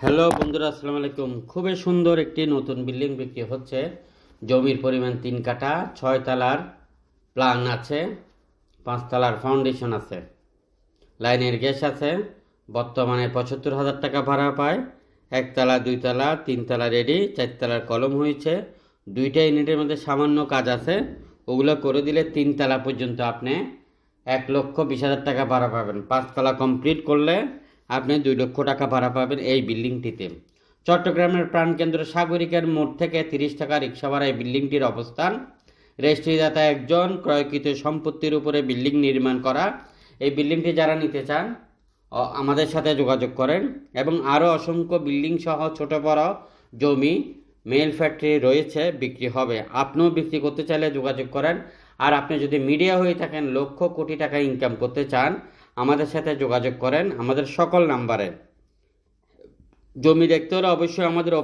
Hello বন্ধুরা, আসসালামু আলাইকুম। খুবই সুন্দর একটি নতুন বিল্ডিং বিক্রি হচ্ছে। জমির পরিমাণ 3 কাঠা, 6 তলার প্ল্যান আছে, 5 তলার ফাউন্ডেশন আছে, লাইনের গ্যাস আছে। বর্তমানে 75,000 টাকা ভাড়া পায়। 1 তলা, 2 তলা, 3 তলা রেডি, 4 তলার কলম হয়েছে। 2টা ইউনিটের মধ্যে সামান্য কাজ আছে, ওগুলো করে দিলে 3 তলা পর্যন্ত আপনি 1,20,000 টাকা ভাড়া পাবেন। 5 তলা কমপ্লিট করলে আপনি 2 লক্ষ টাকা ভাড়া পাবেন এই বিল্ডিংটিতে। চট্টগ্রামের প্রাণকেন্দ্র সাগরিকার মোড় থেকে 30 টাকা রিক্সা ভাড়া এই বিল্ডিংটির অবস্থান। রেজিস্ট্রিদাতা একজন, ক্রয়কৃত সম্পত্তির উপরে বিল্ডিং নির্মাণ করা। এই বিল্ডিংটি যারা নিতে চান আমাদের সাথে যোগাযোগ করেন। এবং আরও অসংখ্য বিল্ডিং সহ ছোট বড় জমি, মেল ফ্যাক্টরি রয়েছে, বিক্রি হবে। আপনিও বিক্রি করতে চাইলে যোগাযোগ করেন। আর আপনি যদি মিডিয়া হয়ে থাকেন, লক্ষ কোটি টাকা ইনকাম করতে চান, আমাদের সাথে যোগাযোগ করেন আমাদের সকল নাম্বারে। জমি দেখতে হলে অবশ্যই আমাদের